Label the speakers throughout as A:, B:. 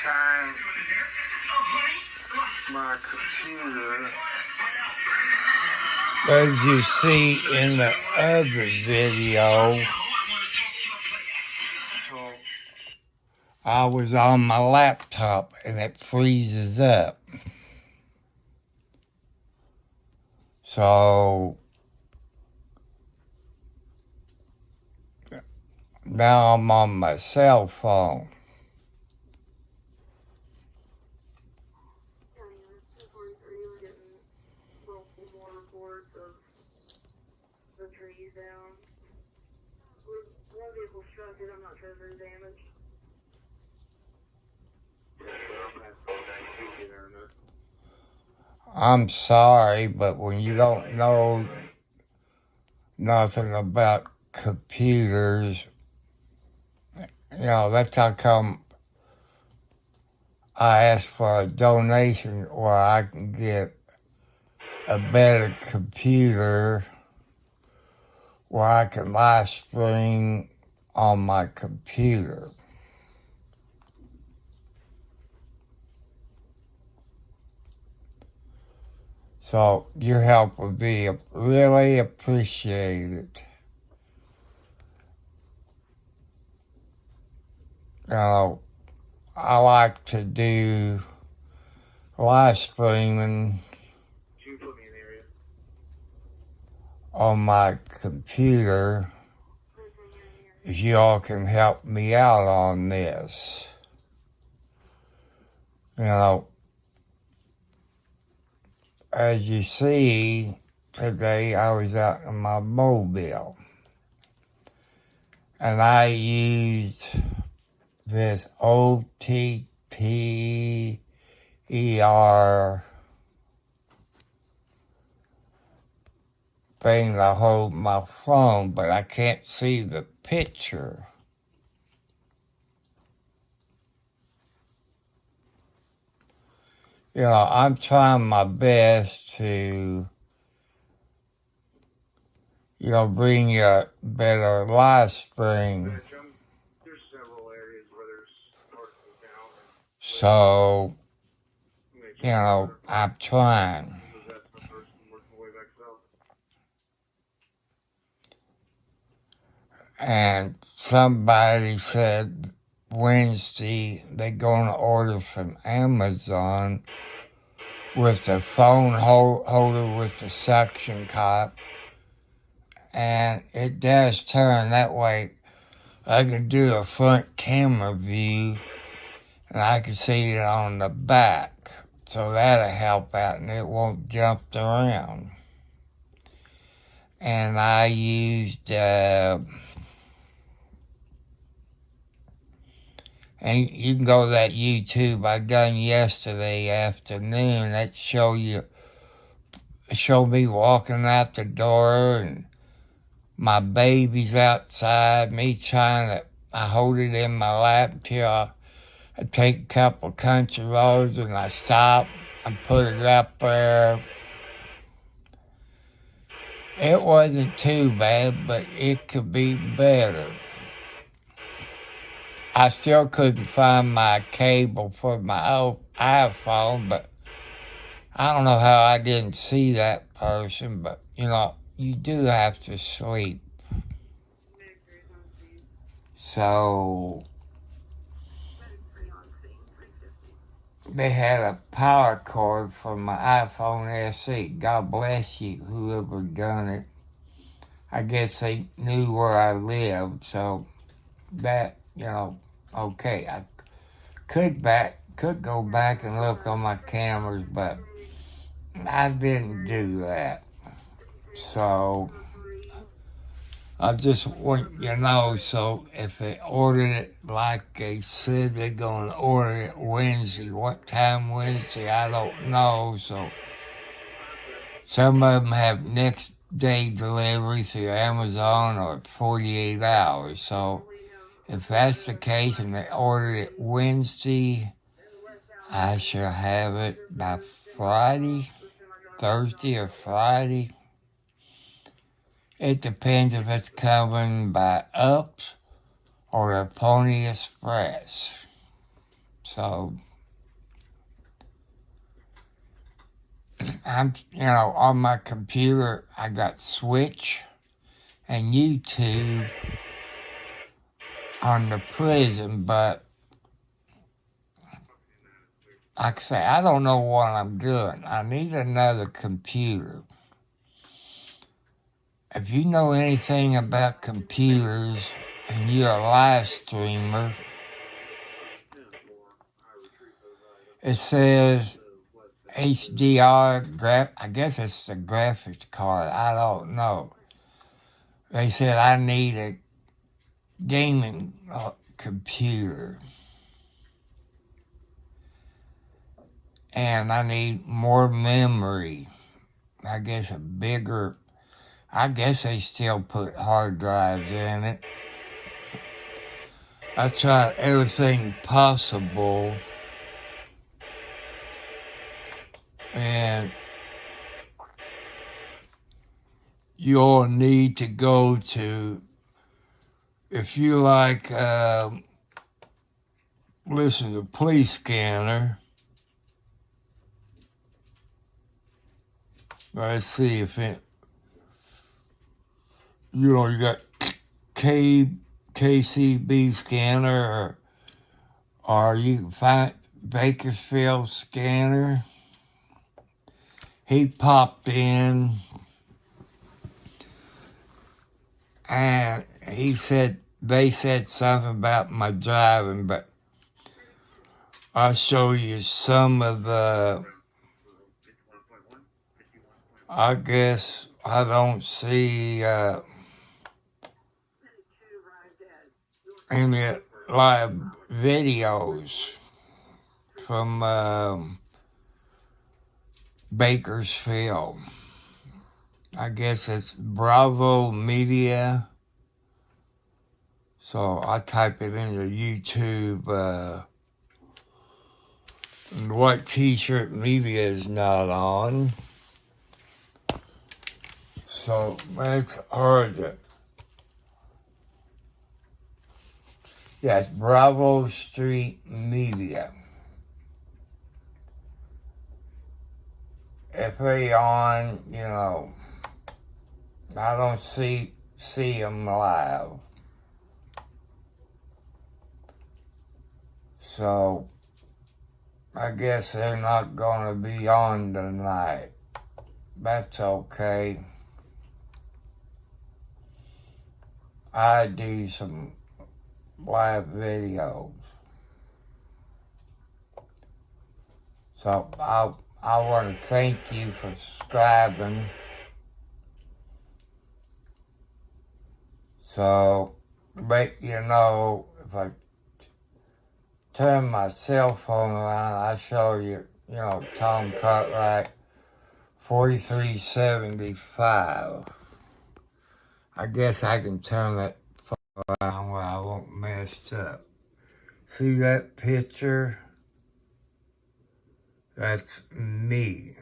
A: time my computer.
B: As you see in the other video, I was on my laptop and it freezes up. So now I'm on my cell phone.
C: I'm not sure if there's damage.
B: I'm sorry, but when you don't know nothing about computers, that's how come I asked for a donation where I can get a better computer where I can live stream on my computer. So your help would be really appreciated. I like to do live streaming on my computer. If you all can help me out on this. As you see, today I was out in my mobile. And I used this OTTER thing to hold my phone, but I can't see the picture. I'm trying my best to, bring you a better live stream.
C: There's several areas where there's particles down.
B: So, I'm trying. And somebody said Wednesday they're going to order from Amazon with the phone holder with the suction cup. And it does turn that way. I can do a front camera view and I can see it on the back. So that'll help out and it won't jump around. And I used, and you can go to that YouTube I done yesterday afternoon. That showed me walking out the door and my baby's outside, I hold it in my lap until I take a couple country roads and I stop and put it up there. It wasn't too bad, but it could be better. I still couldn't find my cable for my old iPhone, but I don't know how I didn't see that person, but you do have to sleep. So they had a power cord for my iPhone SE. God bless you, whoever done it. I guess they knew where I lived, so that, okay. I could go back and look on my cameras, but I didn't do that. So I just want you to know, so if they ordered it like they said they're going to order it Wednesday, what time Wednesday, I don't know. So some of them have next day delivery through Amazon or 48 hours. So if that's the case and they order it Wednesday, I shall have it by Friday, Thursday or Friday. It depends if it's coming by Ups or the Pony Express. So on my computer, I got Switch and YouTube on the prison, but like I say, I don't know what I'm doing. I need another computer. If you know anything about computers and you're a live streamer, it says HDR, I guess it's the graphics card, I don't know. They said I need a gaming computer. And I need more memory. I guess they still put hard drives in it. I tried everything possible. And you'll need to go to, if you like, listen to Police Scanner. Let's see if you got KCB Scanner, or you can find Bakersfield Scanner. He popped in and they said something about my driving, but I'll show you some of the, I guess I don't see any live videos from Bakersfield. I guess it's Bravo Media. So I type it into YouTube. And White T-shirt media is not on. So it's hard to. Yeah, it's Bravo Street Media. If they on, I don't see them live. So I guess they're not going to be on tonight. That's okay. I do some live videos. So I want to thank you for subscribing. So, but if I turn my cell phone around, I show you, Tom Cartwright 4375. I guess I can turn that phone around where I won't mess up. See that picture? That's me.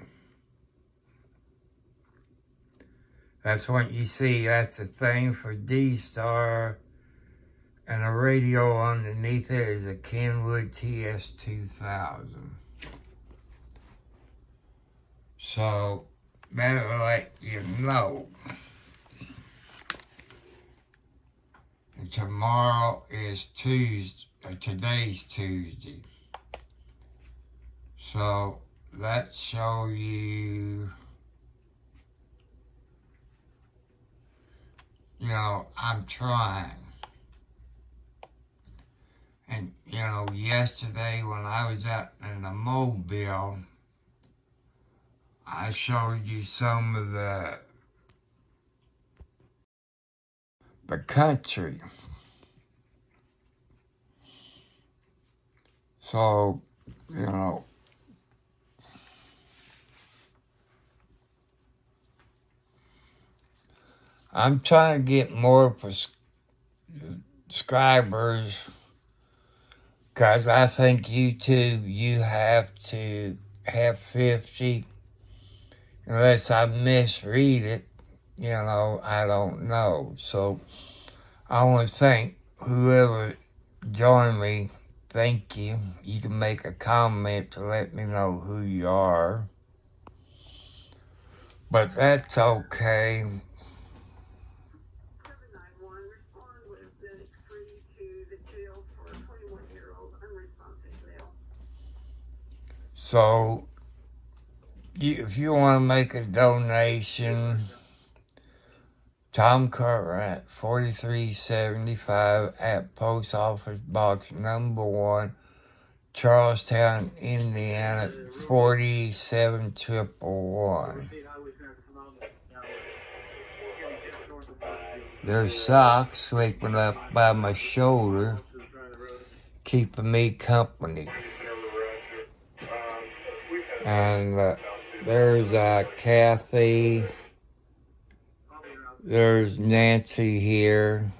B: That's what you see. That's the thing for D-Star. And the radio underneath it is a Kenwood TS2000. So, better let you know. And tomorrow is Tuesday. Today's Tuesday. So, let's show you, I'm trying. And, yesterday when I was out in the Mobile, I showed you some of the country. So, I'm trying to get more subscribers because I think YouTube, you have to have 50, unless I misread it, I don't know. So I want to thank whoever joined me thank you. You can make a comment to let me know who you are. But that's okay.
C: 791, respond with the free to the jail for a 21-year-old unresponsive male.
B: So, if you want to make a donation, Tom Cartwright, 4375 at Post Office Box number 1, Charlestown, Indiana, 47111. There's socks sleeping up by my shoulder, keeping me company. And there's Kathy. There's Nancy here.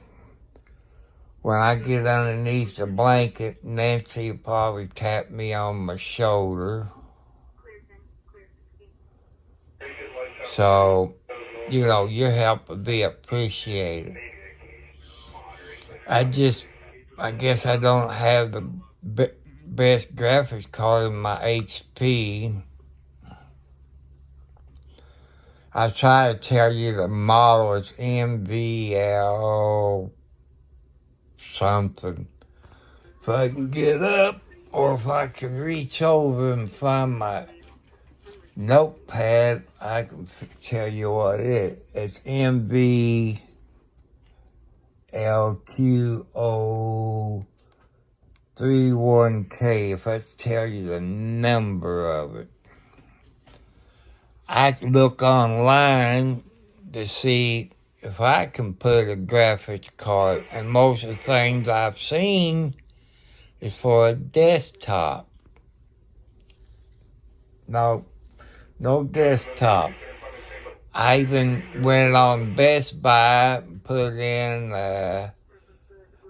B: When I get underneath the blanket, Nancy will probably tap me on my shoulder. So, your help would be appreciated. I guess I don't have the best graphics card in my HP. I try to tell you the model is MVL something. If I can get up, or if I can reach over and find my notepad, I can tell you what it is. It's MVLQO31K, if I tell you the number of it. I can look online to see if I can put a graphics card, and most of the things I've seen is for a desktop. No desktop. I even went on Best Buy and put in a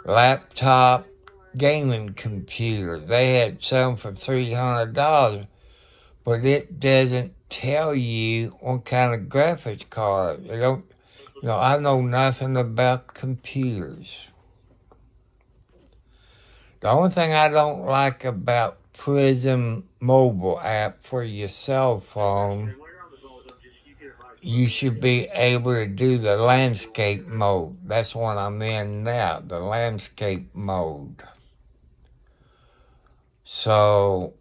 B: laptop gaming computer. They had some for $300, but it doesn't tell you what kind of graphics card. They don't, I know nothing about computers. The only thing I don't like about Prism mobile app for your cell phone, you should be able to do the landscape mode. That's what I'm in now, the landscape mode. So,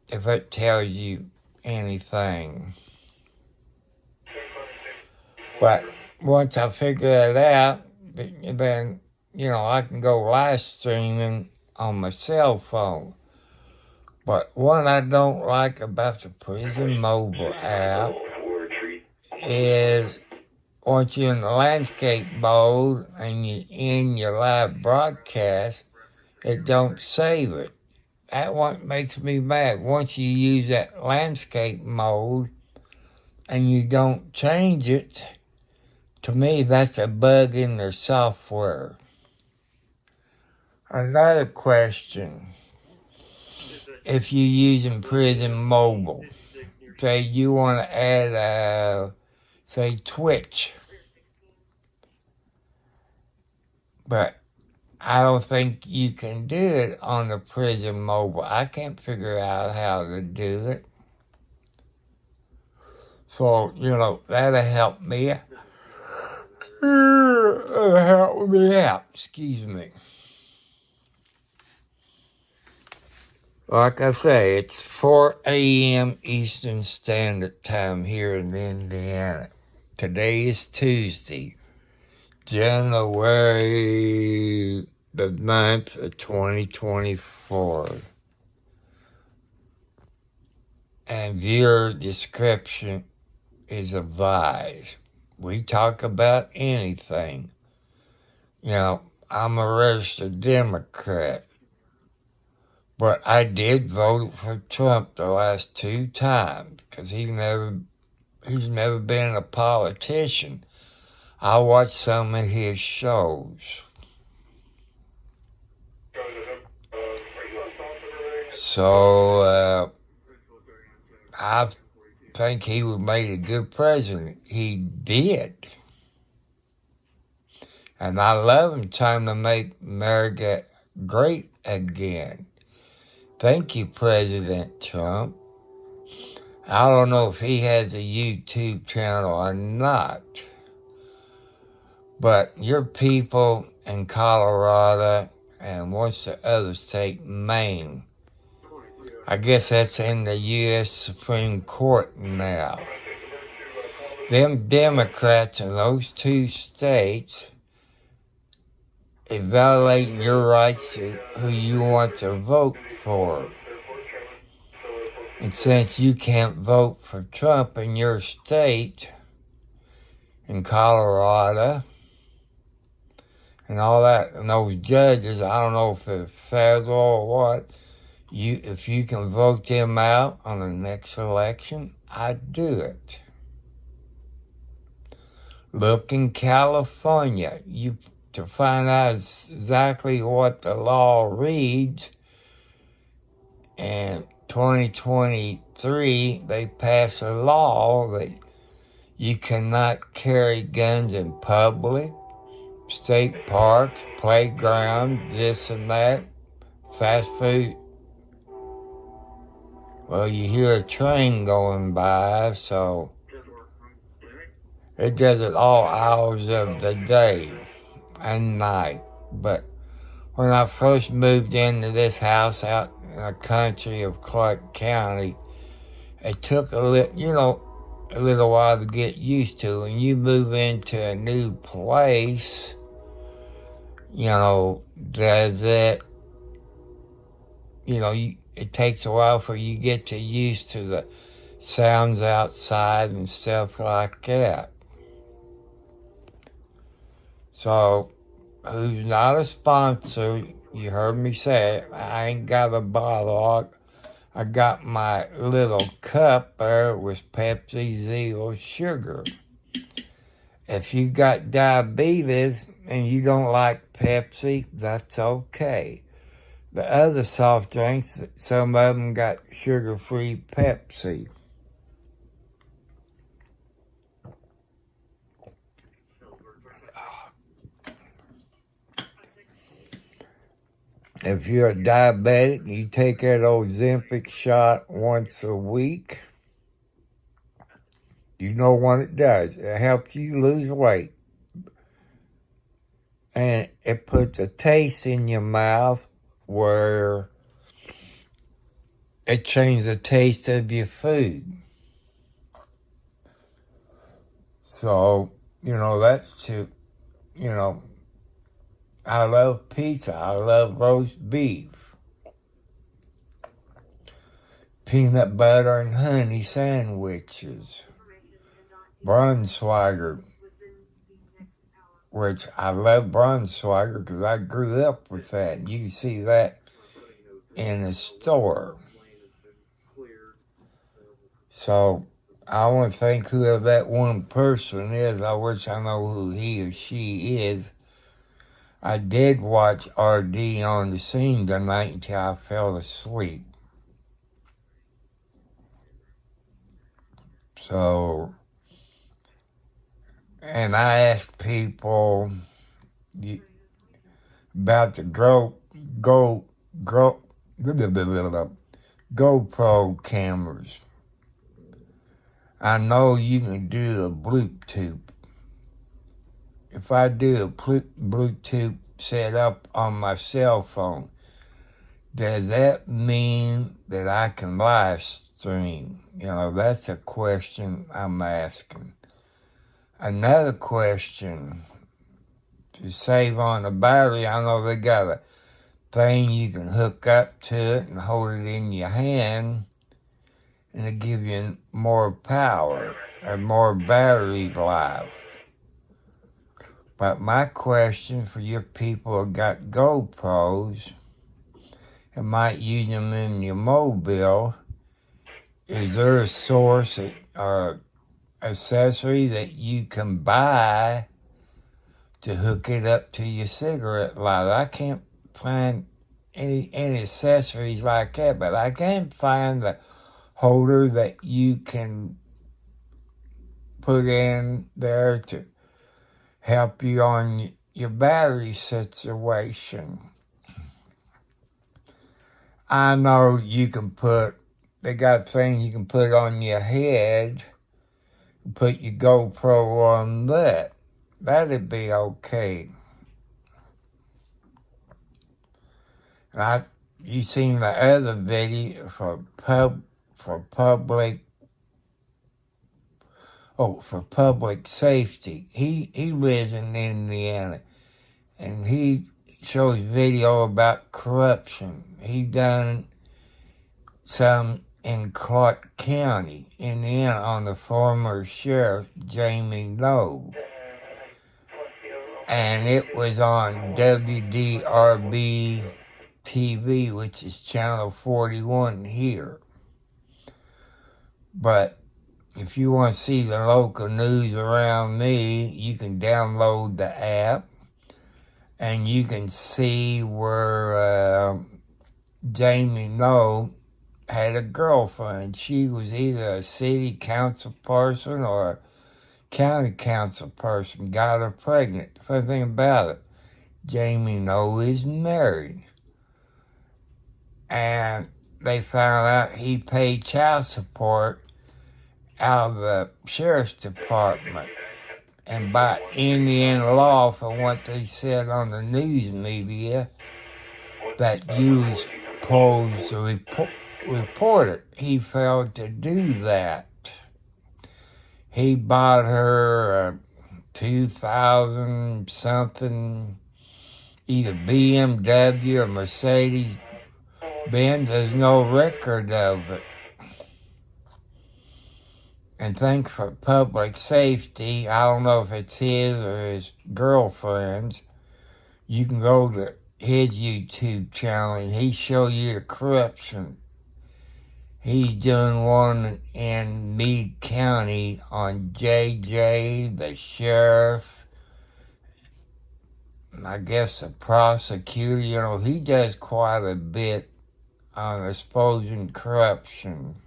B: if it tells you anything. But once I figure it out, then, I can go live streaming on my cell phone. But what I don't like about the Prism mobile app is once you're in the landscape mode and you're in your live broadcast, it don't save it. That what makes me mad. Once you use that landscape mode and you don't change it, to me that's a bug in their software. Another question. If you're using Prism Mobile, say you want to add, say Twitch, but I don't think you can do it on the Prism Mobile. I can't figure out how to do it. So, that'll help me. Help me out. Excuse me. Like I say, it's 4 a.m. Eastern Standard Time here in Indiana. Today is Tuesday, January the 9th of 2024. And viewer discretion is advised. We talk about anything. I'm a registered Democrat. But I did vote for Trump the last 2 times because he's never been a politician. I watched some of his shows. So, I think he would make a good president. He did. And I love him trying to make America great again. Thank you, President Trump. I don't know if he has a YouTube channel or not, but your people in Colorado and what's the other state, Maine, I guess that's in the U.S. Supreme Court now. Them Democrats in those two states is violating your rights to who you want to vote for. And since you can't vote for Trump in your state, in Colorado, and all that, and those judges, I don't know if it's federal or what, if you can vote them out on the next election, I'd do it. Look in California, to find out exactly what the law reads. In 2023, they passed a law that you cannot carry guns in public, state parks, playground, this and that, fast food. Well, you hear a train going by, so it does it all hours of the day and night. But when I first moved into this house out in the country of Clark County, it took a little while to get used to. When you move into a new place, it takes a while for you to get used to the sounds outside and stuff like that. So, who's not a sponsor, you heard me say it, I ain't got a bottle. I got my little cup there with Pepsi Zero sugar. If you got diabetes and you don't like Pepsi, that's okay. The other soft drinks, some of them got sugar-free Pepsi. If you're a diabetic, you take that Ozempic shot once a week. You know what it does. It helps you lose weight. And it puts a taste in your mouth where it changes the taste of your food. So, that's to, I love pizza. I love roast beef. Peanut butter and honey sandwiches. Brunswiger, which I love Brunswiger because I grew up with that. You can see that in the store. So, I want to thank whoever that one person is. I wish I know who he or she is. I did watch RD on the scene tonight until I fell asleep. So, and I asked people about the GoPro cameras. I know you can do a Bluetooth. If I do a Bluetooth set up on my cell phone, does that mean that I can live stream? That's a question I'm asking. Another question, to save on the battery, I know they got a thing you can hook up to it and hold it in your hand, and it give you more power and more battery life. But my question for your people who got GoPros and might use them in your mobile, is there a source or accessory that you can buy to hook it up to your cigarette lighter? I can't find any accessories like that, but I can find the holder that you can put in there to help you on your battery situation. I know you can they got things you can put on your head, put your GoPro on that. That'd be okay. You seen the other video for public safety. He lives in Indiana, and he shows video about corruption. He done some in Clark County, Indiana, on the former sheriff, Jamie Lowe. And it was on WDRB TV, which is channel 41 here. But if you want to see the local news around me, you can download the app, and you can see where Jamie Lowe had a girlfriend. She was either a city council person or a county council person, got her pregnant. The funny thing about it, Jamie Lowe is married. And they found out he paid child support out of the sheriff's department. And by Indiana law, from what they said on the news media, that you was supposed to report it. He failed to do that. He bought her a 2000 something, either BMW or Mercedes Benz. There's no record of it. And thanks for public safety, I don't know if it's his or his girlfriend's, you can go to his YouTube channel and he show you the corruption. He's doing one in Meade County on JJ, the sheriff, and I guess the prosecutor. He does quite a bit on exposing corruption.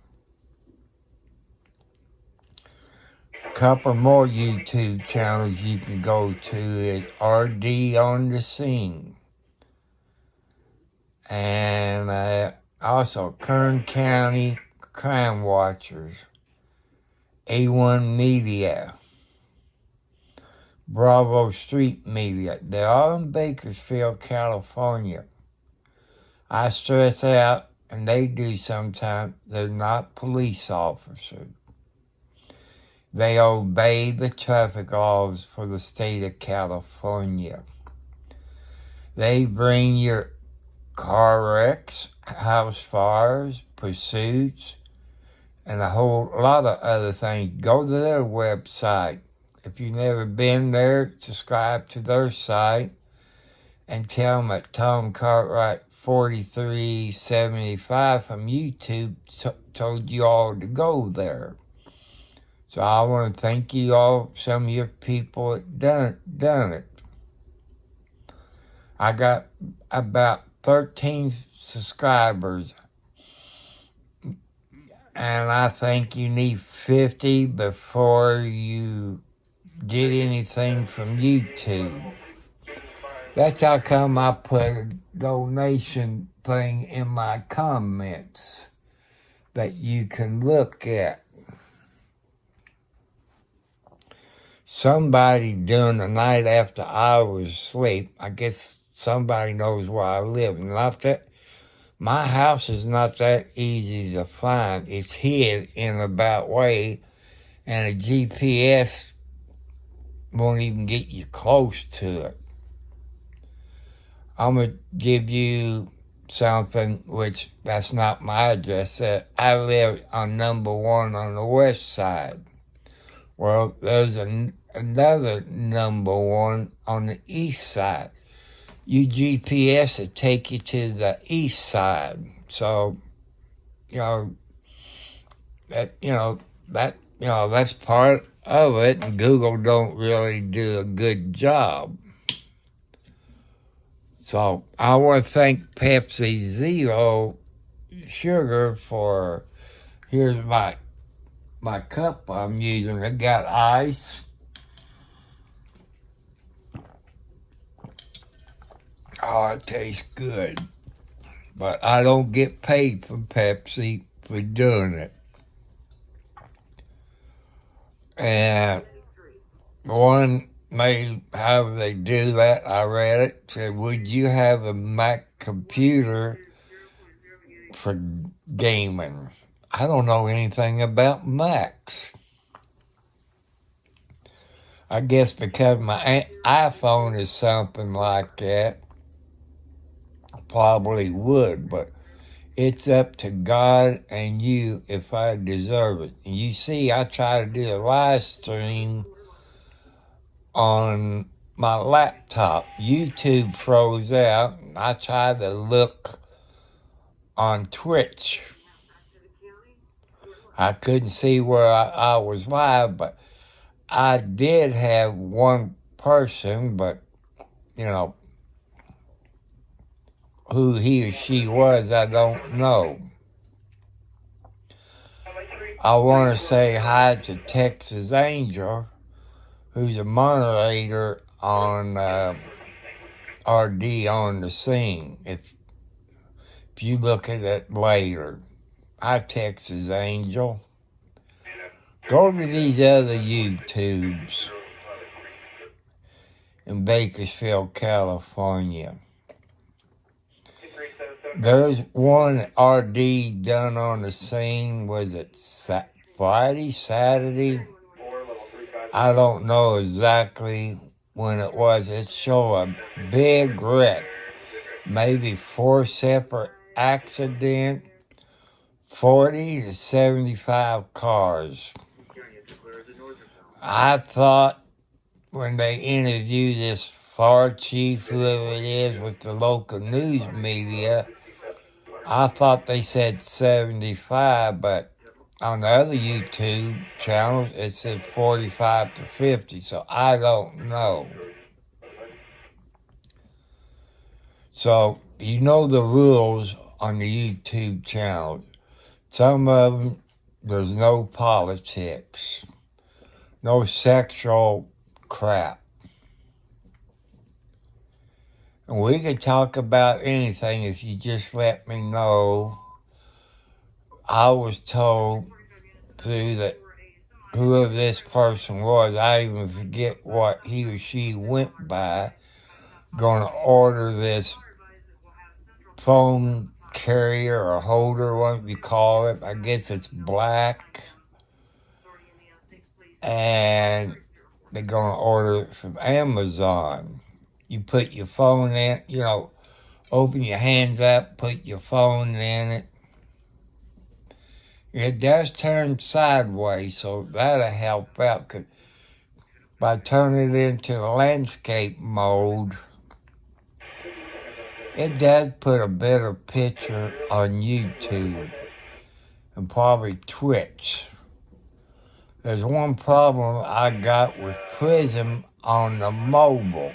B: Couple more YouTube channels you can go to is RD on the Scene. And also Kern County Crime Watchers, A1 Media, Bravo Street Media. They're all in Bakersfield, California. I stress out, and they do sometimes, they're not police officers. They obey the traffic laws for the state of California. They bring your car wrecks, house fires, pursuits, and a whole lot of other things. Go to their website. If you've never been there, subscribe to their site and tell them that Tom Cartwright 4375 from YouTube told you all to go there. So I want to thank you all, some of your people that done it. I got about 13 subscribers, and I think you need 50 before you get anything from YouTube. That's how come I put a donation thing in my comments that you can look at. Somebody during the night after I was asleep, I guess somebody knows where I live. My house is not that easy to find. It's hid in a bad way, and a GPS won't even get you close to it. I'm going to give you something, which that's not my address. I live on number 1 on the west side. Well, there's another number 1 on the east side. Your GPS will take you to the east side. So, that's part of it, and Google don't really do a good job. So I want to thank Pepsi Zero Sugar for, here's my cup I'm using. It got ice. Oh, it tastes good. but I don't get paid from Pepsi for doing it. And one made how they do that, I read it, said, would you have a Mac computer for gaming? I don't know anything about Macs. I guess because my iPhone is something like that, I probably would, but it's up to God and you if I deserve it. And you see, I try to do a live stream on my laptop. YouTube froze out, and I tried to look on Twitch. I couldn't see where I was live, but I did have one person, but, you know, who he or she was, I don't know. I want to say hi to Texas Angel, who's a moderator on RD on the Scene. If you look at it later, hi Texas Angel. Go to these other YouTubes in Bakersfield, California. There's one RD done on the Scene, was it Friday, Saturday? I don't know exactly when it was. It showed a big wreck, maybe 4 separate accidents, 40 to 75 cars. I thought when they interviewed this fire chief, whoever it is, with the local news media, I thought they said 75, but on the other YouTube channels, it said 45 to 50, so I don't know. So, you know the rules on the YouTube channels. Some of them, there's no politics, no sexual crap. And we can talk about anything if you just let me know. I was told through that whoever this person was, I even forget what he or she went by, going to order this phone carrier or holder, what you call it. I guess it's black. And they're going to order it from Amazon. You put your phone in, you know, open your hands up, put your phone in it. It does turn sideways, so that'll help out. 'Cause by turning it into landscape mode, it does put a better picture on YouTube and probably Twitch. There's one problem I got with Prism on the mobile.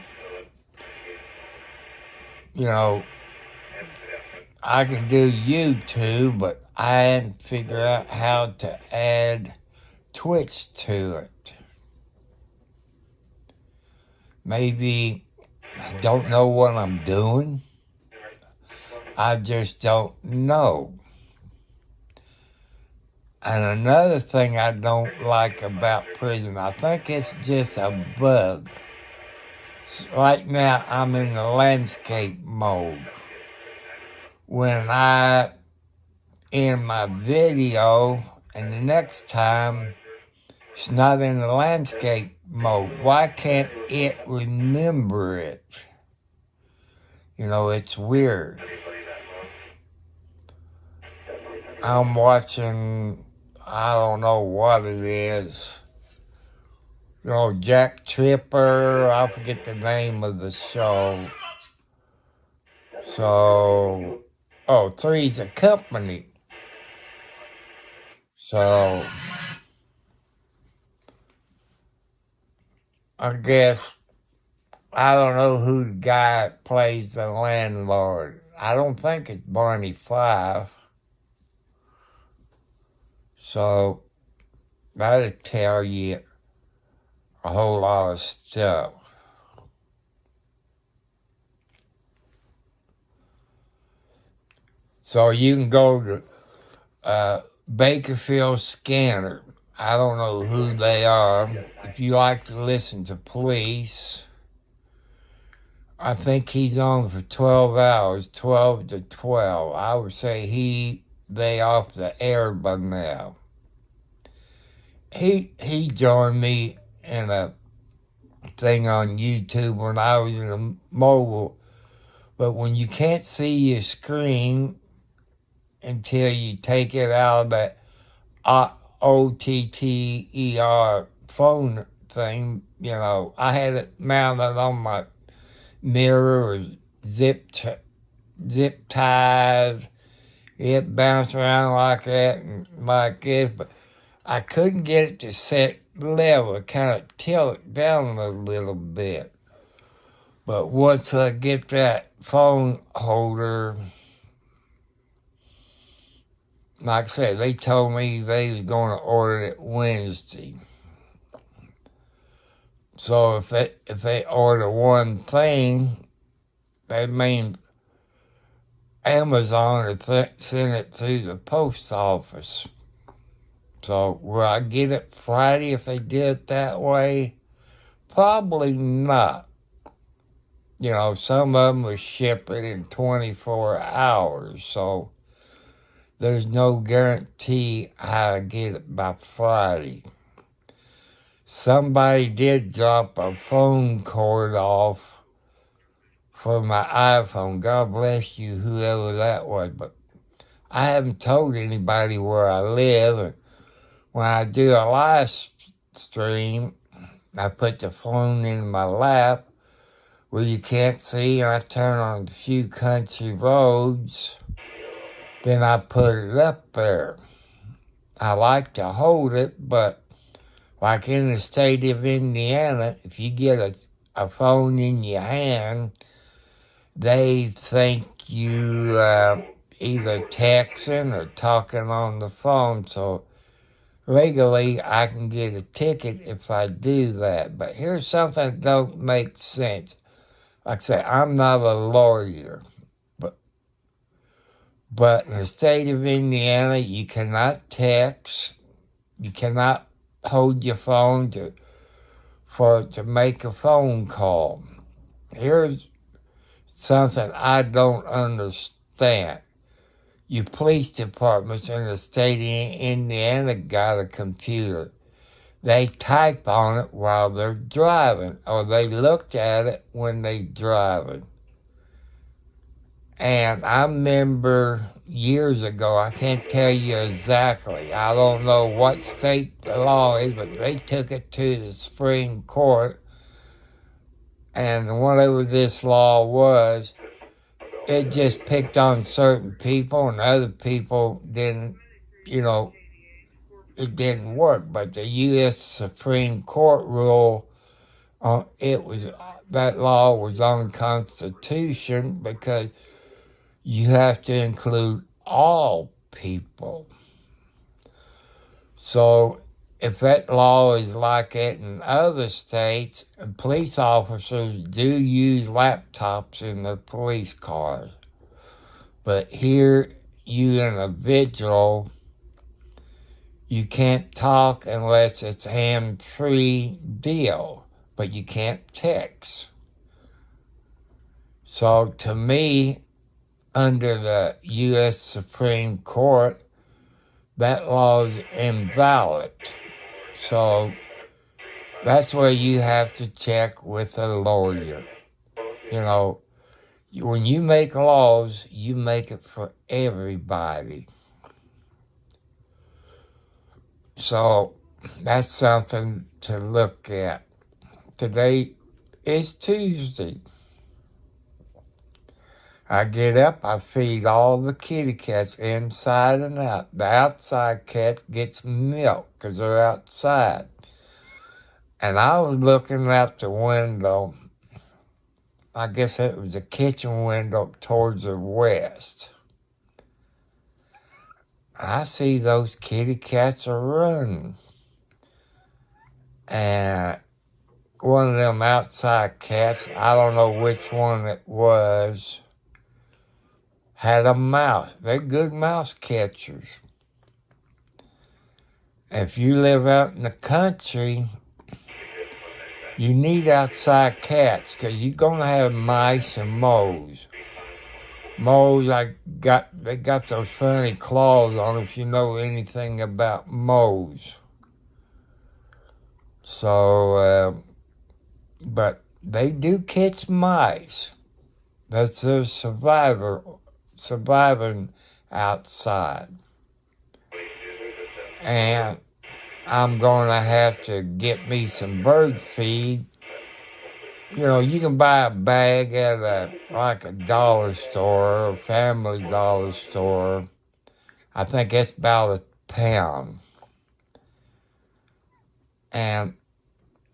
B: You know, I can do YouTube, but I hadn't figured out how to add Twitch to it. Maybe I don't know what I'm doing. I just don't know. And another thing I don't like about Prism, I think it's just a bug. Right now, I'm in the landscape mode. When I end my video, and the next time, it's not in the landscape mode. Why can't it remember it? You know, it's weird. I'm watching, I don't know what it is. You know, Jack Tripper, I forget the name of the show. So, Three's a Company. So, I guess, I don't know who the guy plays the landlord. I don't think it's Barney Fife. So, that'll tell you a whole lot of stuff. So you can go to Bakerfield Scanner. I don't know who they are. If you like to listen to police, I think he's on for 12 hours, 12 to 12. I would say they off the air by now. He joined me in a thing on YouTube when I was in a mobile, but when you can't see your screen until you take it out of that OTTER phone thing, I had it mounted on my mirror or zip tied. It bounced around like that and like this, but I couldn't get it to set level, kind of tilt it down a little bit. But once I get that phone holder, like I said, they told me they was going to order it Wednesday. So if they order one thing, that means Amazon will send it to the post office. So will I get it Friday if they did it that way? Probably not. Some of them will ship it in 24 hours, so there's no guarantee I get it by Friday. Somebody did drop a phone cord off for my iPhone. God bless you, whoever that was. But I haven't told anybody where I live. And when I do a live stream, I put the phone in my lap where you can't see, and I turn on a few country roads. Then I put it up there. I like to hold it, but like in the state of Indiana, if you get a phone in your hand, they think you either texting or talking on the phone. So legally, I can get a ticket if I do that. But here's something that don't make sense. Like I say, I'm not a lawyer. But in the state of Indiana, you cannot text. You cannot hold your phone to make a phone call. Here's something I don't understand. Your police departments in the state of Indiana got a computer. They type on it while they're driving, or they look at it when they're driving. And I remember years ago, I can't tell you exactly, I don't know what state the law is, but they took it to the Supreme Court, and whatever this law was, it just picked on certain people, and other people didn't, it didn't work. But the U.S. Supreme Court rule, that law was unconstitutional because you have to include all people. So if that law is like it in other states, police officers do use laptops in their police cars. But here, you individual, you can't talk unless it's hands-free deal, but you can't text. So to me, under the U.S. Supreme Court, that law is invalid. So that's where you have to check with a lawyer. When you make laws, you make it for everybody. So that's something to look at. Today is Tuesday. I get up, I feed all the kitty cats inside and out. The outside cat gets milk because they're outside. And I was looking out the window. I guess it was a kitchen window towards the west. I see those kitty cats are running. And one of them outside cats, I don't know which one it was, had a mouse. They're good mouse catchers. If you live out in the country, you need outside cats because you're going to have mice and moles. Moles, they got those funny claws on them if you know anything about moles. So, but they do catch mice. That's their surviving outside. And I'm going to have to get me some bird feed. You know, you can buy a bag at a dollar store or Family Dollar store. I think it's about £1. And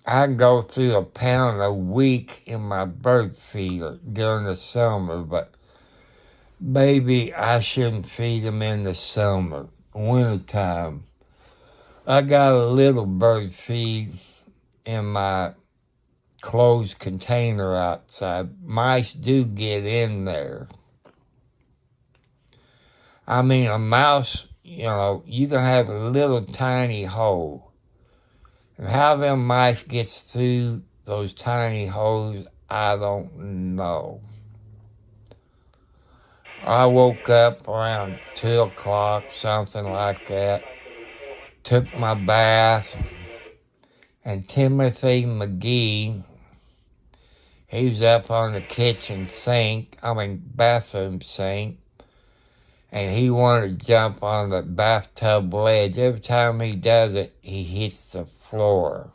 B: I go through £1 a week in my bird feeder during the summer, but maybe I shouldn't feed them in the summer, wintertime. I got a little bird feed in my closed container outside. Mice do get in there. I mean, a mouse, you know, you can have a little tiny hole. And how them mice gets through those tiny holes, I don't know. I woke up around 2 o'clock, something like that. Took my bath. And Timothy McGee, he was up on the bathroom sink. And he wanted to jump on the bathtub ledge. Every time he does it, he hits the floor.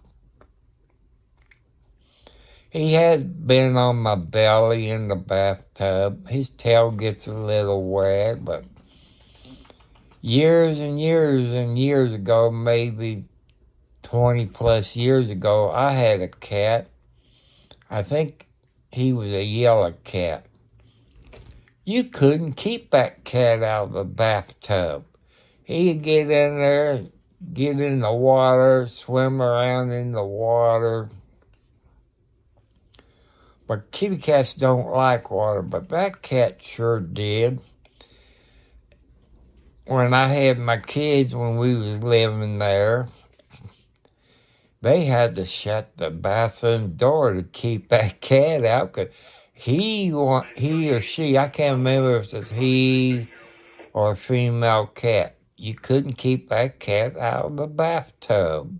B: He has been on my belly in the bathtub. His tail gets a little wet, but years and years and years ago, maybe 20 plus years ago, I had a cat. I think he was a yellow cat. You couldn't keep that cat out of the bathtub. He'd get in there, get in the water, swim around in the water. But kitty cats don't like water, but that cat sure did. When I had my kids, when we was living there, they had to shut the bathroom door to keep that cat out, 'cause he or she, I can't remember if it's he or a female cat. You couldn't keep that cat out of the bathtub.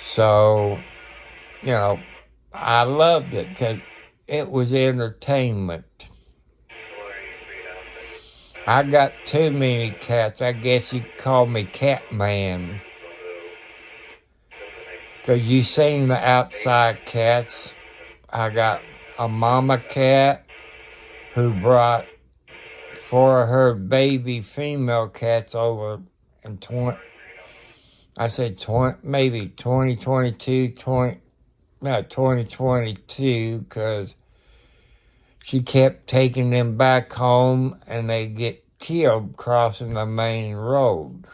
B: So, you know, I loved it because it was entertainment. I got too many cats. I guess you could call me Cat Man. Because you seen the outside cats. I got a mama cat who brought 4 of her baby female cats over in 2022, because she kept taking them back home and they get killed crossing the main road.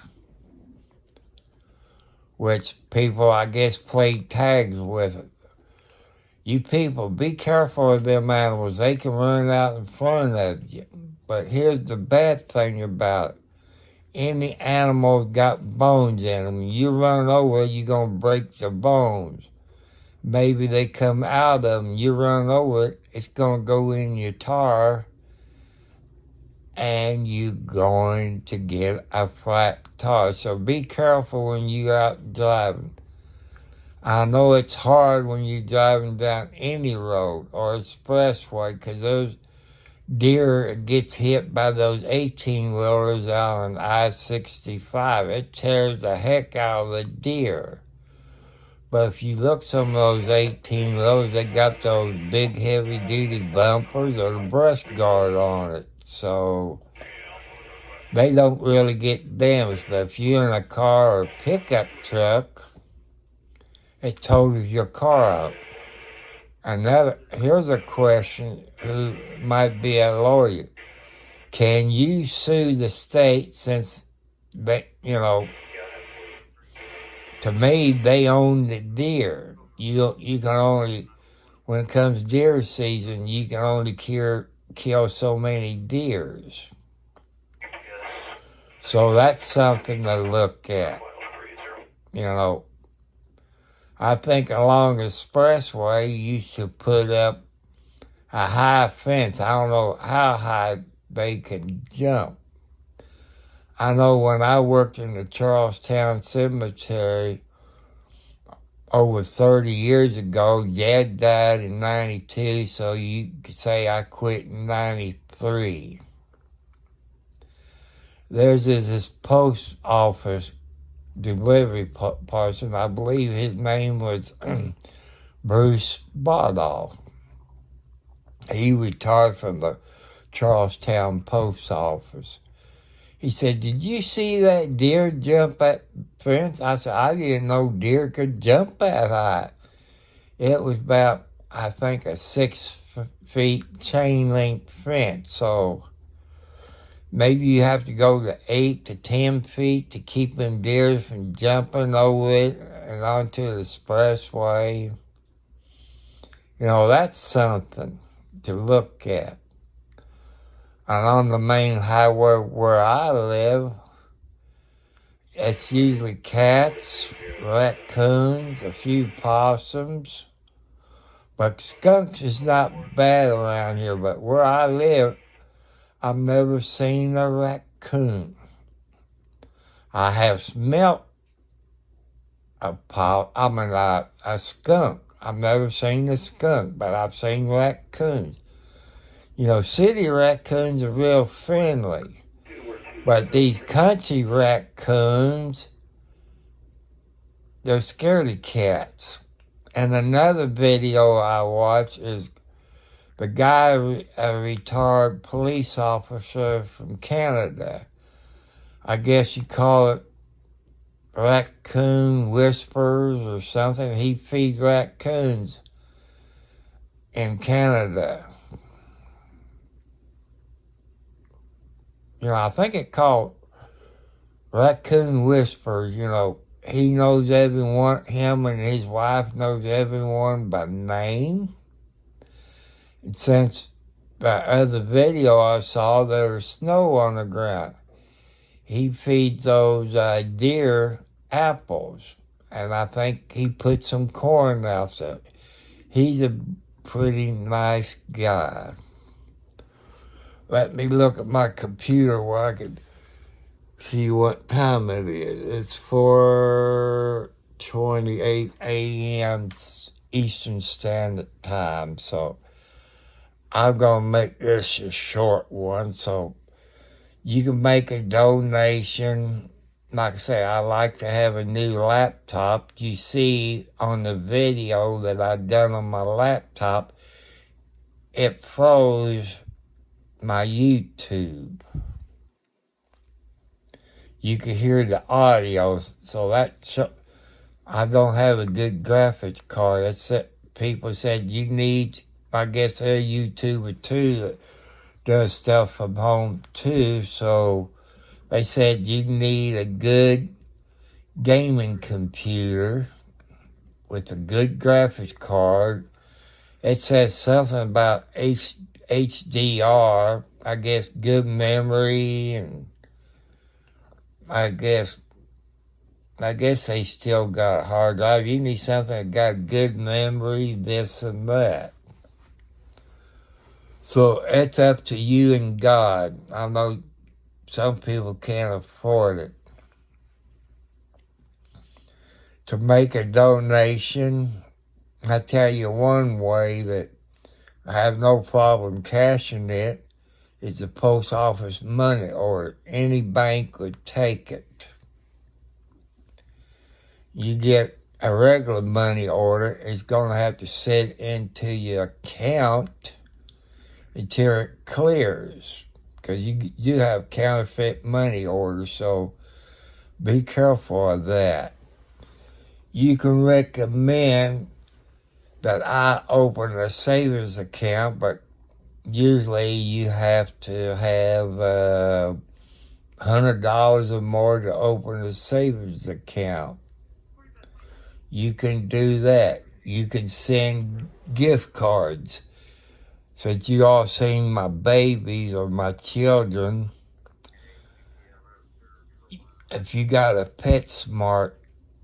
B: Which people, I guess, played tags with it. You people, be careful of them animals. They can run out in front of you. But here's the bad thing about it. Any animal got bones in them. You run over, you're going to break the bones. Maybe they come out of them. You run over it, it's going to go in your tire. And you're going to get a flat tire. So be careful when you're out driving. I know it's hard when you're driving down any road or expressway, because those deer gets hit by those 18-wheelers out on I-65. It tears the heck out of the deer. But if you look some of those 18-wheelers, they got those big heavy-duty bumpers or the brush guard on it. So they don't really get damaged. But if you're in a car or pickup truck, it totals your car out. Here's a question who might be a lawyer. Can you sue the state since they, to me, they own the deer. You can only, when it comes deer season, you can only kill so many deers. So that's something to look at. You know, I think along the expressway, you should put up a high fence. I don't know how high they can jump. I know when I worked in the Charlestown Cemetery over 30 years ago, Dad died in 92, so you could say I quit in 93. There's this post office delivery person. I believe his name was Bruce Bodoff. He retired from the Charlestown post office. He said, "Did you see that deer jump that fence?" I said, "I didn't know deer could jump that high." It was about, I think, a 6 feet chain link fence. So maybe you have to go to 8 to 10 feet to keep them deer from jumping over it and onto the expressway. You know, that's something to look at. And on the main highway where I live, it's usually cats, raccoons, a few possums. But skunks is not bad around here. But where I live, I've never seen a raccoon. I have smelt a skunk. I've never seen a skunk, but I've seen raccoons. You know, city raccoons are real friendly. But these country raccoons, they're scaredy cats. And another video I watched is the guy, a retired police officer from Canada. I guess you call it raccoon whispers or something. He feeds raccoons in Canada. You know, I think it's called Raccoon Whispers. You know, he knows everyone, him and his wife knows everyone by name. And since the other video I saw, there was snow on the ground. He feeds those deer apples. And I think he put some corn out there. He's a pretty nice guy. Let me look at my computer where I can see what time it is. It's 4:28 a.m. Eastern Standard Time. So I'm going to make this a short one. So you can make a donation. Like I say, I like to have a new laptop. You see on the video that I've done on my laptop, it froze my YouTube. You can hear the audio, so I don't have a good graphics card. That's it. People said you need, I guess they're a YouTuber too that does stuff from home too, so they said you need a good gaming computer with a good graphics card. It says something about HDR, I guess good memory, and I guess they still got a hard drive. You need something that got good memory, this and that. So it's up to you and God. I know some people can't afford it. To make a donation, I tell you one way that I have no problem cashing it is the post office money order. Any bank would take it. You get a regular money order, it's going to have to sit into your account until it clears. Because you do have counterfeit money orders, so be careful of that. You can recommend that I open a savings account, but usually you have to have $100 or more to open a savings account. You can do that. You can send gift cards. Since you all seen my babies or my children, if you got a PetSmart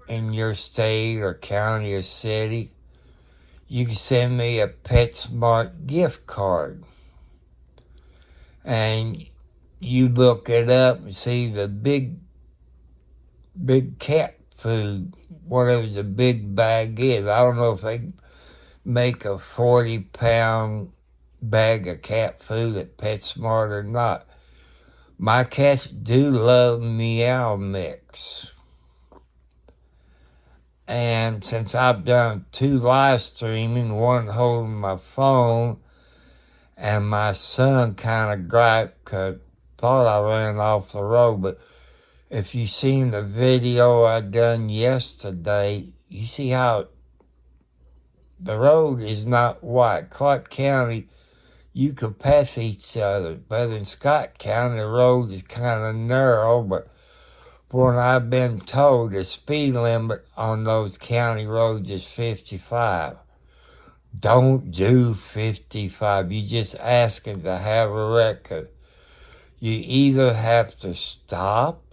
B: in your state or county or city, you can send me a PetSmart gift card. And you look it up and see the big cat food, whatever the big bag is. I don't know if they make a 40-pound bag of cat food at PetSmart or not. My cats do love Meow Mix. And since I've done 2 live streaming, one holding my phone, and my son kind of griped because thought I ran off the road. But if you seen the video I done yesterday, you see how the road is not wide. Clark County, you could pass each other. But in Scott County, the road is kind of narrow. But from what I've been told, the speed limit on those county roads is 55. Don't do 55. You just asking to have a record. You either have to stop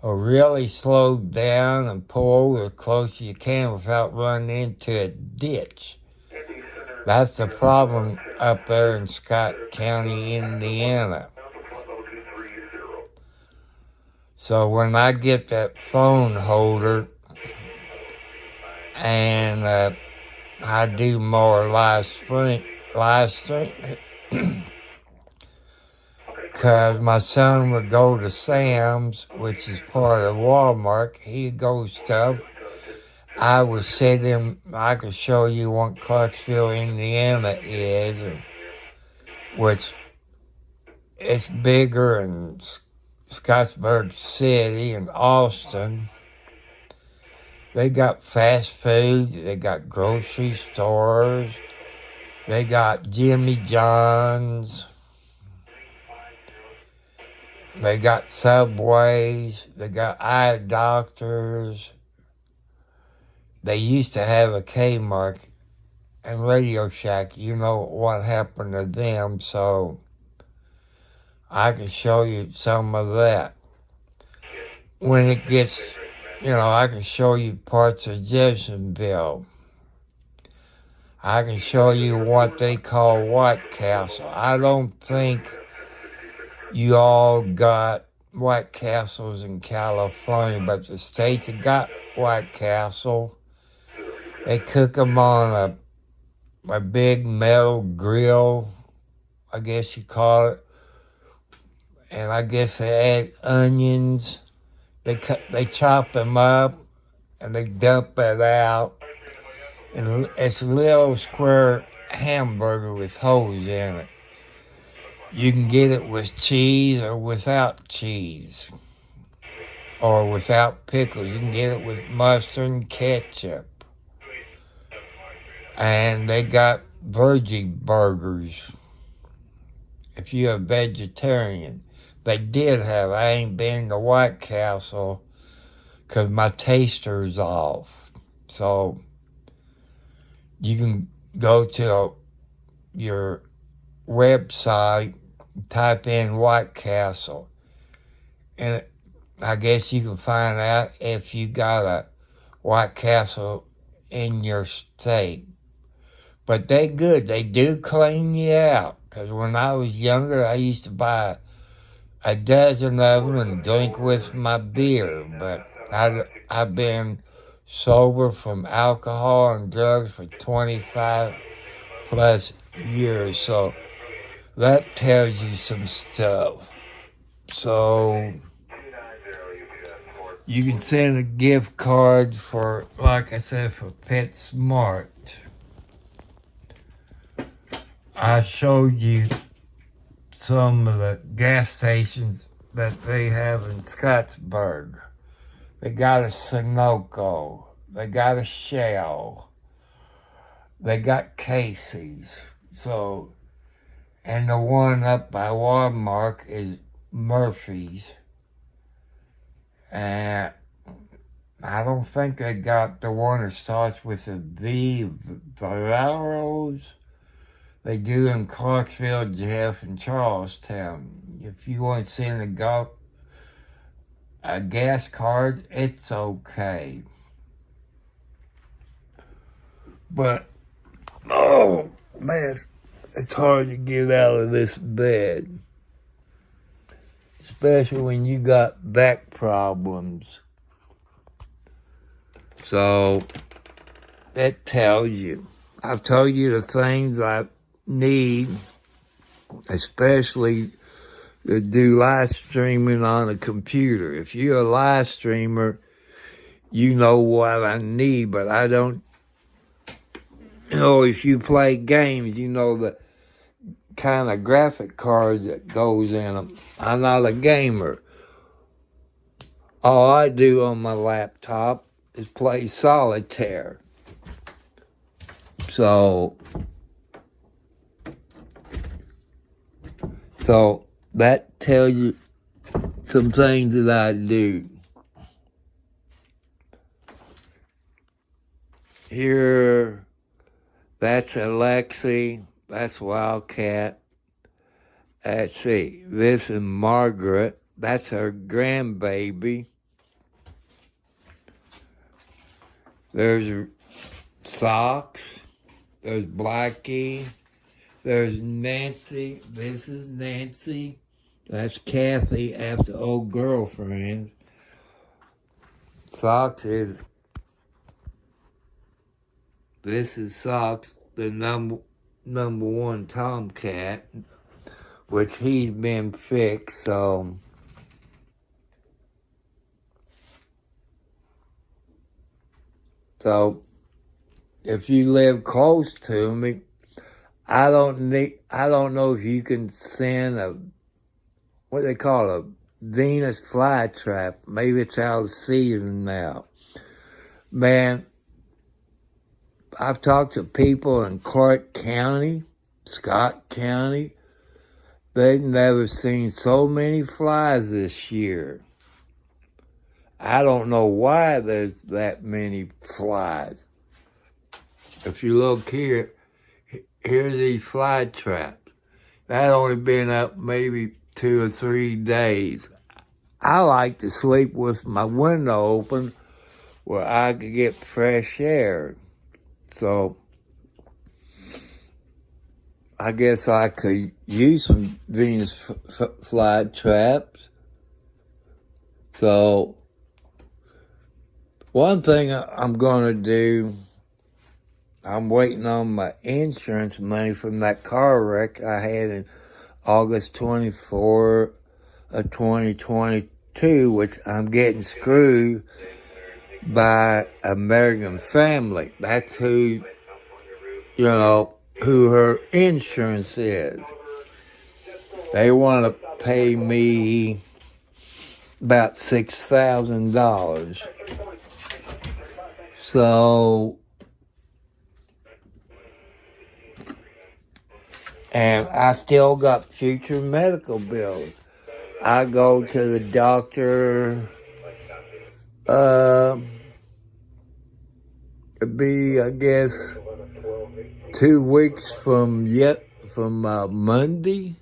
B: or really slow down and pull as close as you can without running into a ditch. That's the problem up there in Scott County, Indiana. So when I get that phone holder and I do more live stream, because my son would go to Sam's, which is part of Walmart. He'd go stuff. I would sit him, I could show you what Clarksville, Indiana is, which it's bigger in Scottsburg City and Austin. They got fast food, they got grocery stores, they got Jimmy John's, they got Subways, they got eye doctors. They used to have a Kmart and Radio Shack. You know what happened to them, so I can show you some of that. When it gets, I can show you parts of Jeffersonville. I can show you what they call White Castle. I don't think you all got White Castles in California, but the states that got White Castle, they cook them on a big metal grill, I guess you call it. And I guess they add onions. They chop them up and they dump it out. And it's a little square hamburger with holes in it. You can get it with cheese or without cheese. Or without pickles. You can get it with mustard and ketchup. And they got veggie burgers if you're a vegetarian. They did have, I ain't been to White Castle because my taster's off. So you can go to your website, type in White Castle, and I guess you can find out if you got a White Castle in your state. But they good. They do clean you out. Because when I was younger, I used to buy a dozen of them and drink with my beer. But I've been sober from alcohol and drugs for 25 plus years. So that tells you some stuff. So you can send a gift card for, like I said, for PetSmart. I showed you some of the gas stations that they have in Scottsburg. They got a Sunoco. They got a Shell. They got Casey's. So, and the one up by Walmart is Murphy's. And I don't think they got the one that starts with a V, Valeros. They do in Clarksville, Jeff, and Charlestown. If you want to send a gas card, it's okay. But, oh, man, it's hard to get out of this bed. Especially when you got back problems. So, that tells you. I've told you the things I need, especially to do live streaming on a computer. If you're a live streamer, you know what I need, but I don't. You know, if you play games, you know the kind of graphic cards that goes in them. I'm not a gamer. All I do on my laptop is play solitaire. So that tells you some things that I do. Here, that's Alexi, that's Wildcat. Let's see, this is Margaret, that's her grandbaby. There's Socks, there's Blackie, there's Nancy, this is Nancy. That's Kathy after old girlfriends. Socks is, this is Socks, the number one tomcat, which he's been fixed, so. So, if you live close to me, I don't know if you can send what they call a Venus flytrap. Maybe it's out of season now. Man, I've talked to people in Clark County, Scott County. They've never seen so many flies this year. I don't know why there's that many flies. If you look here, here's these fly traps. That only been up maybe 2 or 3 days. I like to sleep with my window open where I could get fresh air. So I guess I could use some Venus fly traps. So one thing I'm going to do, I'm waiting on my insurance money from that car wreck I had in August 24 of 2022, which I'm getting screwed by American Family. That's who, who her insurance is. They want to pay me about $6,000. So, and I still got future medical bills. I go to the doctor, it'd be, I guess, 2 weeks from Monday.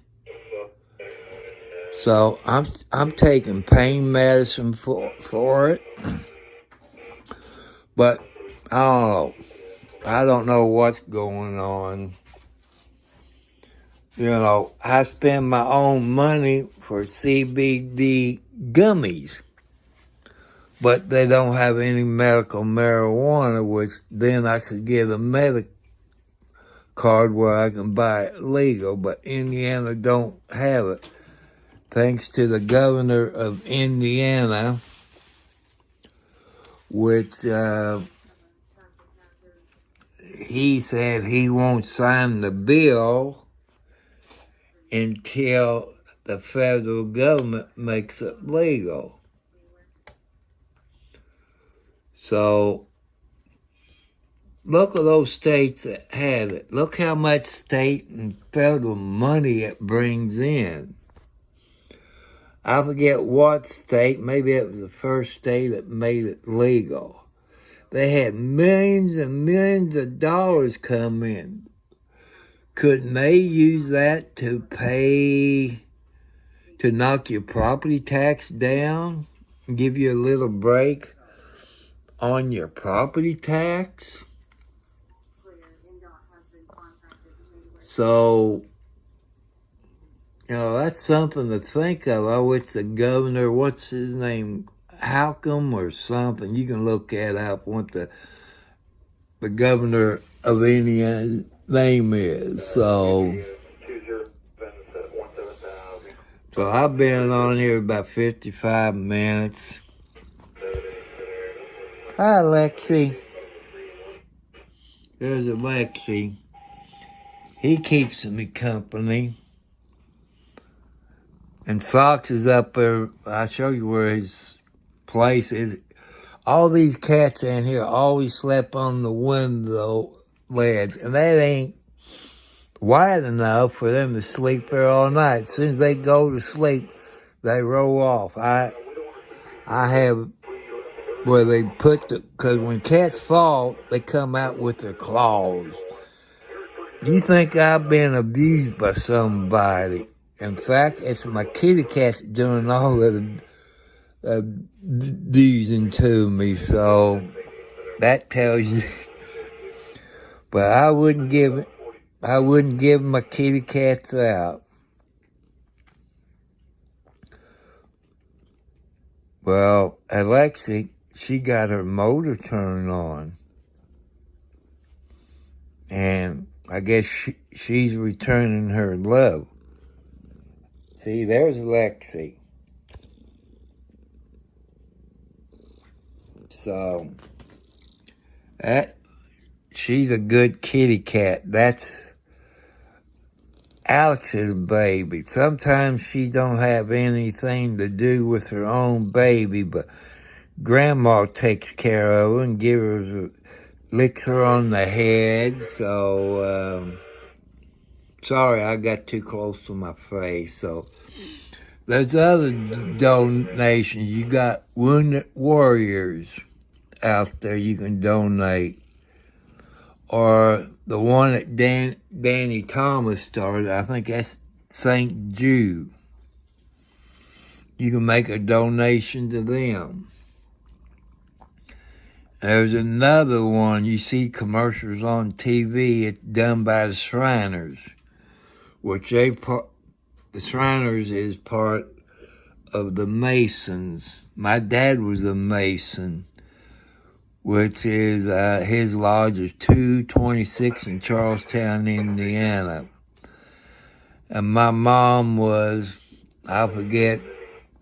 B: So I'm taking pain medicine for it. But I don't know. I don't know what's going on. I spend my own money for CBD gummies, but they don't have any medical marijuana, which then I could get a medical card where I can buy it legal, but Indiana don't have it. Thanks to the governor of Indiana, which he said he won't sign the bill until the federal government makes it legal. So, look at those states that have it. Look how much state and federal money it brings in. I forget what state, maybe it was the first state that made it legal. They had millions and millions of dollars come in. Couldn't they use that to knock your property tax down? Give you a little break on your property tax? So, that's something to think of. I wish the governor, what's his name, Halcom or something, you can look that up, what the governor of Indiana's name is. So I've been on here about 55 minutes. Hi, Lexi. There's Alexi. He keeps me company. And Socks is up there. I'll show you where his place is. All these cats in here always slept on the window ledge. And that ain't wide enough for them to sleep there all night. As soon as they go to sleep, they roll off. I have where they put because when cats fall, they come out with their claws. Do you think I've been abused by somebody? In fact, it's my kitty cats doing all of the abusing to me, so that tells you. But I wouldn't give my kitty cats out. Well, Alexi, she got her motor turned on. And I guess she's returning her love. See, there's Lexi. So, she's a good kitty cat. That's Alex's baby. Sometimes she don't have anything to do with her own baby, but Grandma takes care of her and licks her on the head. So, sorry, I got too close to my face. So, there's other donations. You got Wounded Warriors out there you can donate. Or the one that Danny Thomas started, I think that's St. Jude. You can make a donation to them. There's another one, you see commercials on TV, it's done by the Shriners, which the Shriners is part of the Masons. My dad was a Mason, which is, his lodge is 226 in Charlestown, Indiana. And my mom was, I forget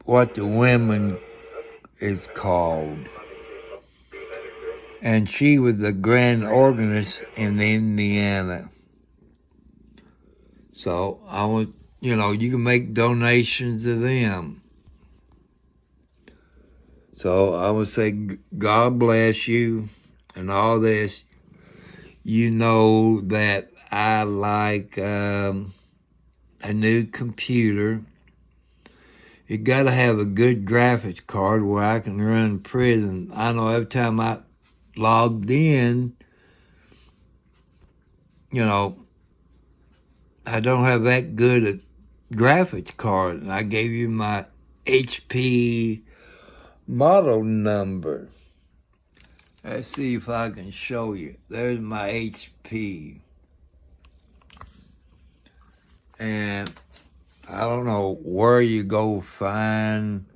B: what the women is called. And she was the grand organist in Indiana. So you can make donations to them. So I would say, God bless you and all this. You know that I like a new computer. You got to have a good graphics card where I can run prison. I know every time I logged in, I don't have that good a graphics card. And I gave you my HP model number. Let's see if I can show you. There's my HP. And I don't know where you go find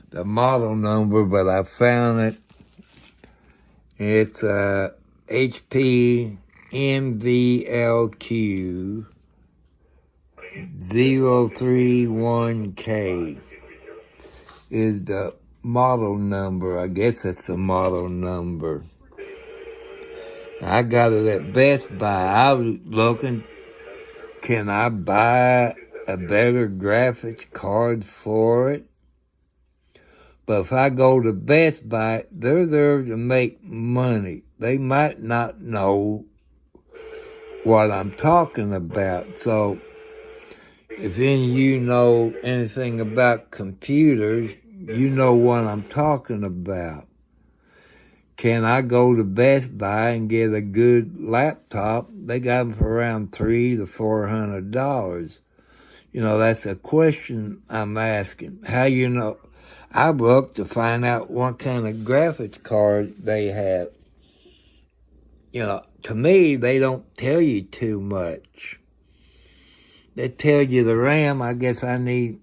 B: the model number, but I found it. It's HP MVLQ 031K is the model number. I guess that's the model number. I got it at Best Buy. I was looking, can I buy a better graphics card for it? But if I go to Best Buy, they're there to make money. They might not know what I'm talking about. So if any of you know anything about computers, you know what I'm talking about. Can I go to Best Buy and get a good laptop? They got them for around $300 to $400. You know, that's a question I'm asking. How you know? I looked to find out what kind of graphics card they have. You know, to me, they don't tell you too much. They tell you the RAM. I guess I need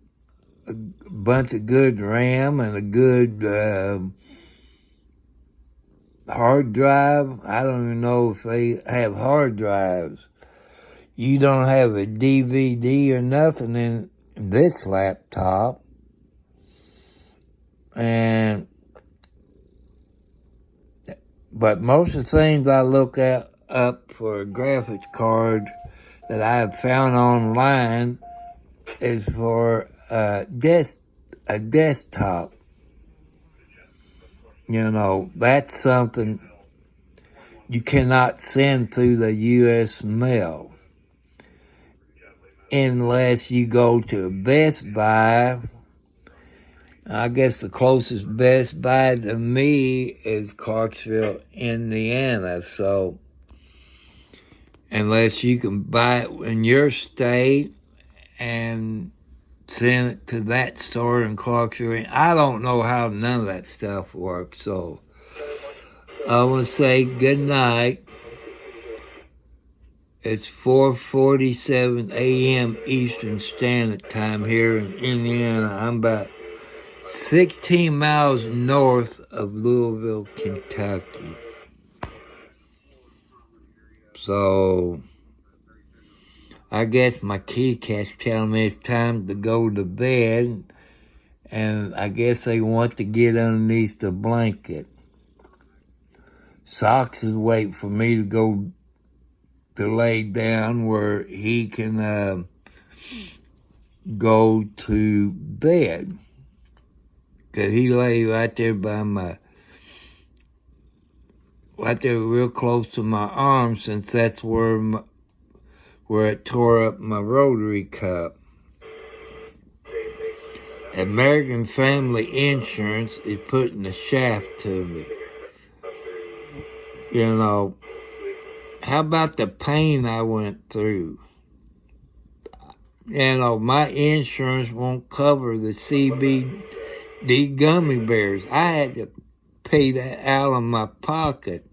B: a bunch of good RAM and a good hard drive. I don't even know if they have hard drives. You don't have a DVD or nothing in this laptop. But most of the things I look up for a graphics card that I have found online is for a desktop. You know, that's something you cannot send through the U.S. mail unless you go to Best Buy. I guess the closest Best Buy to me is Clarksville, Indiana. So unless you can buy it in your state and send it to that store in Clarksville, I don't know how none of that stuff works. So I want to say good night. It's 4:47 a.m. Eastern Standard Time here in Indiana. I'm about 16 miles north of Louisville, Kentucky. So I guess my kitty cat's telling me it's time to go to bed, and I guess they want to get underneath the blanket. Socks is waiting for me to go to lay down where he can go to bed. Because he lay right there right there real close to my arm, since that's where it tore up my rotary cup. American Family Insurance is putting a shaft to me. You know, how about the pain I went through? You know, my insurance won't cover the CBD gummy bears. I had to pay that out of my pocket.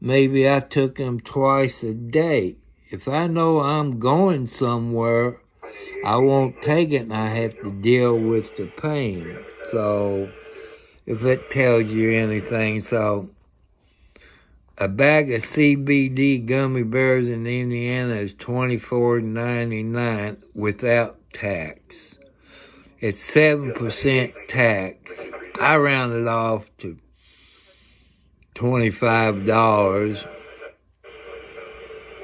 B: Maybe I took them twice a day. If I know I'm going somewhere, I won't take it and I have to deal with the pain. So, if it tells you anything, so a bag of CBD gummy bears in Indiana is $24.99 without tax. It's 7% tax. I round it off to $25,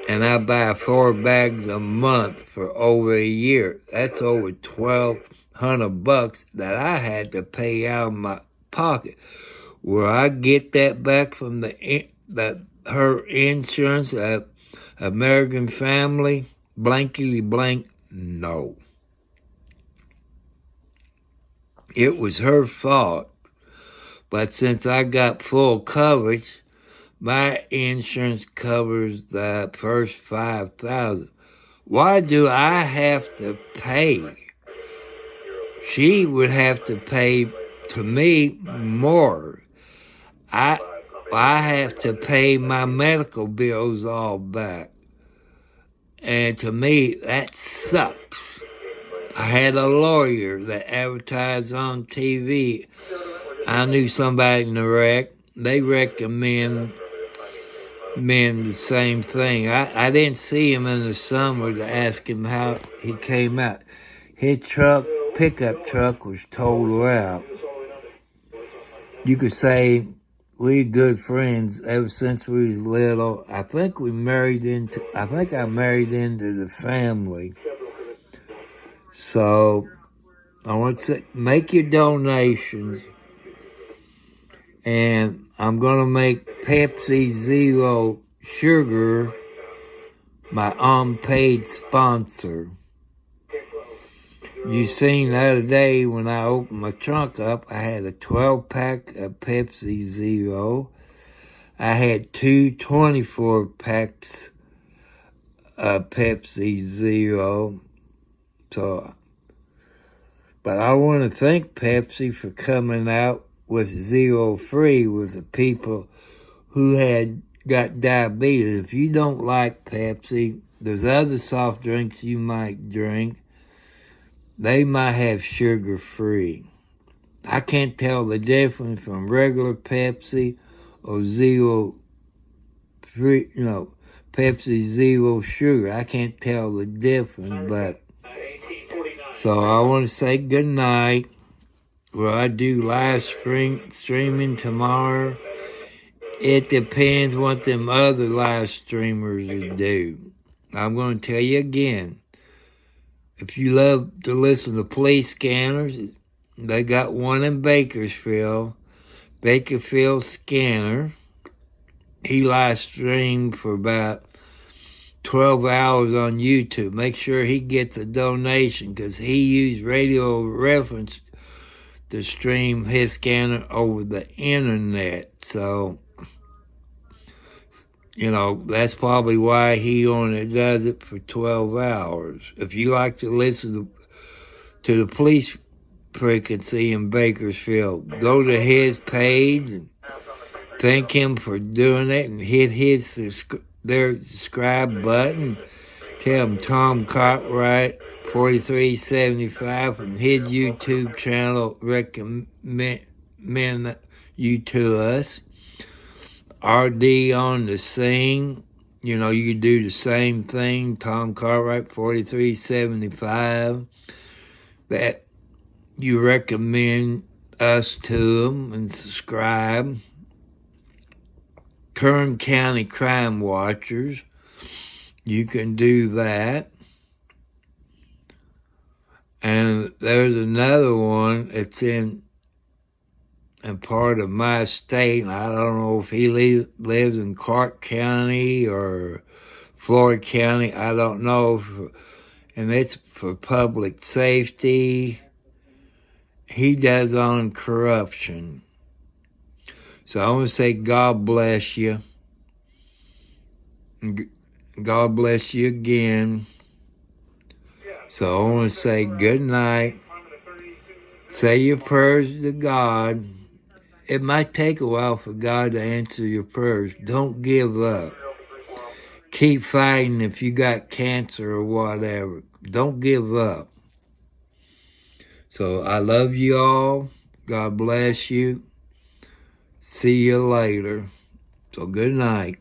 B: and I buy 4 bags a month for over a year. That's over $1,200 that I had to pay out of my pocket. Will I get that back from her insurance, American Family, blankety blank? No. It was her fault. But since I got full coverage, my insurance covers the first $5,000. Why do I have to pay? She would have to pay, to me, more. I have to pay my medical bills all back. And to me, that sucks. I had a lawyer that advertised on TV. I knew somebody in the wreck. They recommend the same thing. I didn't see him in the summer to ask him how he came out. His pickup truck was totaled out. You could say we're good friends ever since we was little. I think I married into the family. So I want to say, make your donations. And I'm going to make Pepsi Zero Sugar my unpaid sponsor. You seen the other day when I opened my trunk up, I had a 12-pack of Pepsi Zero. I had two 24-packs of Pepsi Zero. So, but I want to thank Pepsi for coming out with Zero Free with the people who had got diabetes. If you don't like Pepsi, there's other soft drinks you might drink. They might have sugar free. I can't tell the difference from regular Pepsi or Zero Free, Pepsi Zero Sugar. I can't tell the difference, but so I want to say good night. Will I do live streaming tomorrow? It depends what them other live streamers will do. I'm going to tell you again. If you love to listen to police scanners, they got one in Bakersfield. Bakersfield Scanner. He live streamed for about 12 hours on YouTube. Make sure he gets a donation because he used radio reference to stream his scanner over the internet. So, that's probably why he only does it for 12 hours. If you like to listen to the police frequency in Bakersfield, go to his page and thank him for doing it and hit their subscribe button. Tell him Tom Cartwright 4375 from his YouTube channel recommend you to us. RD on the scene. You can do the same thing. Tom Cartwright 4375. That you recommend us to them and subscribe. Kern County Crime Watchers. You can do that. And there's another one that's in part of my state. And I don't know if he lives in Clark County or Floyd County. I don't know. And it's for public safety. He does on corruption. So I want to say God bless you. God bless you again. So I want to say good night. Say your prayers to God. It might take a while for God to answer your prayers. Don't give up. Keep fighting if you got cancer or whatever. Don't give up. So I love you all. God bless you. See you later. So good night.